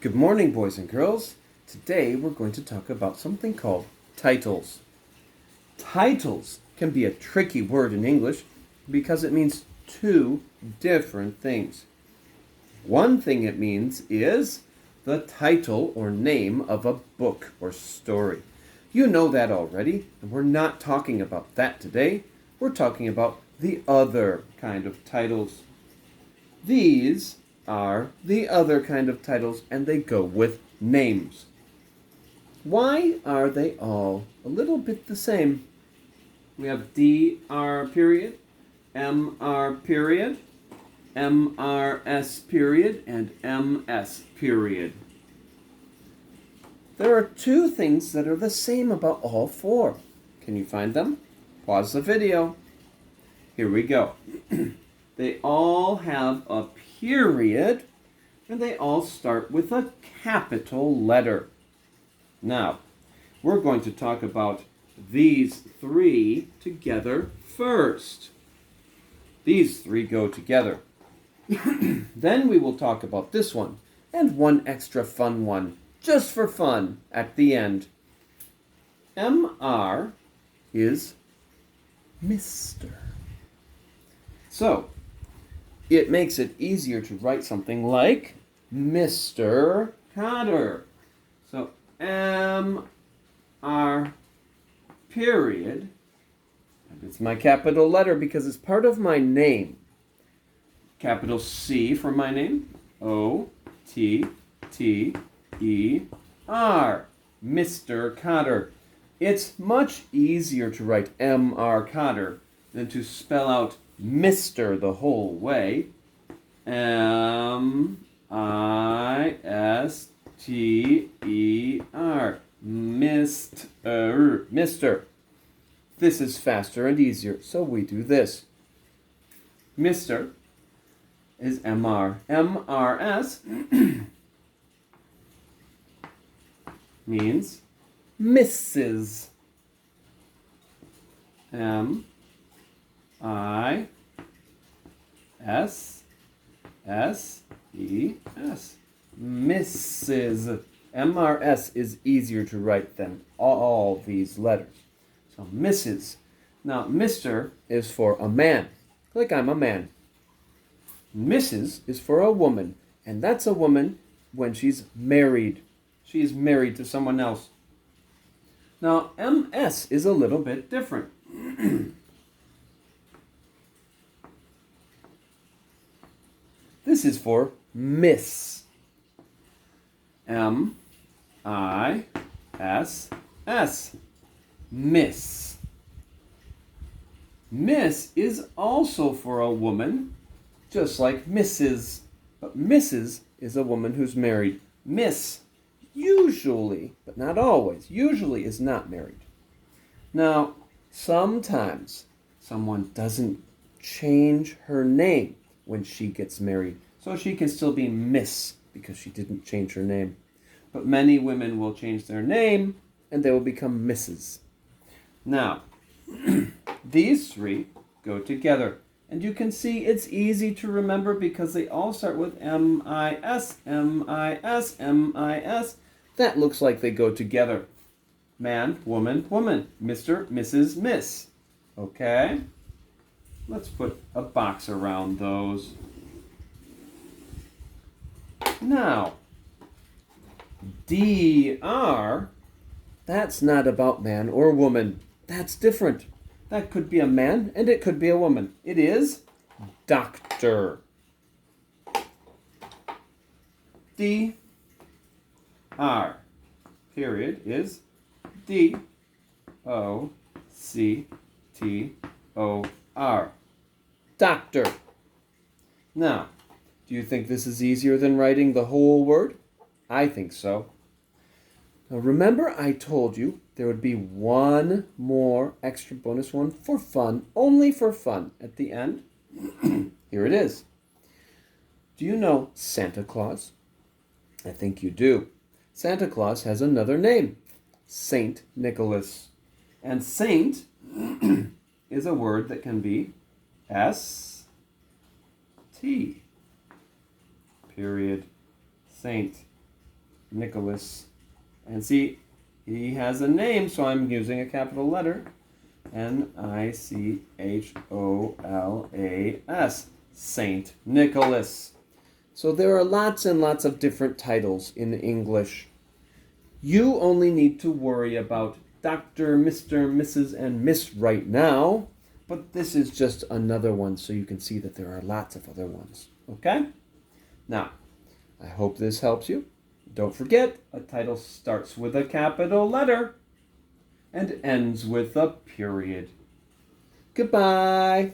Good morning, boys and girls. Today we're going to talk about something called titles. Titles can be a tricky word in English because it means two different things. One thing it means is the title or name of a book or story. You know that already, and we're not talking about that today. We're talking about the other kind of titles. These are the other kind of titles, and they go with names. Why are they all a little bit the same? We have Dr period, Mr period, Mrs period, and Ms period. There are two things that are the same about all four. Can you find them? Pause the video. Here we go. They all have a period, and they all start with a capital letter. Now, we're going to talk about these three together first. These three go together. Then we will talk about this one, and one extra fun one, just for fun, at the end. Mr is Mr. So, it makes it easier to write something like Mr. Cotter. So, Mr period, and it's my capital letter because it's part of my name. Capital C for my name, O-T-T-E-R, Mr. Cotter. It's much easier to write M.R. Cotter than to spell out Mr. the whole way. M-I-S-T-E-R. Mr. This is faster and easier, so we do this. Mr. is M.R. M.R.S. means Mrs. M-I-S-S-E-S. Mrs. M-R-S is easier to write than all these letters. So Mrs. Now, Mr. is for a man, like I'm a man. Mrs. is for a woman, and that's a woman when she's married. She is married to someone else. Now, MS is a little bit different. This is for Miss. M-I-S-S. Miss. Miss is also for a woman, just like Mrs. But Mrs. is a woman who's married. Miss, usually, but not always, usually is not married. Now, sometimes someone doesn't change her name when she gets married, so she can still be Miss because she didn't change her name. But many women will change their name and they will become Mrs. Now, these three go together. And you can see it's easy to remember because they all start with M-I-S, M-I-S, M-I-S. That looks like they go together. Man, woman, woman. Mr., Mrs., Miss. Okay? Let's put a box around those. Now, D-R, that's not about man or woman. That's different. That could be a man and it could be a woman. It is doctor. D-R, period, is D-O-C-T-O-R. Doctor. Now, do you think this is easier than writing the whole word? I think so. Now remember I told you there would be one more extra bonus one for fun, only for fun, at the end. Here it is. Do you know Santa Claus? I think you do. Santa Claus has another name, Saint Nicholas. And saint is a word that can be S-T, period, saint. Nicholas. And see, he has a name, so I'm using a capital letter. Nicholas. Saint Nicholas. So there are lots and lots of different titles in English. You only need to worry about Dr., Mr., Mrs., and Miss right now, but this is just another one so you can see that there are lots of other ones. Okay? Now, I hope this helps you. Don't forget, a title starts with a capital letter and ends with a period. Goodbye.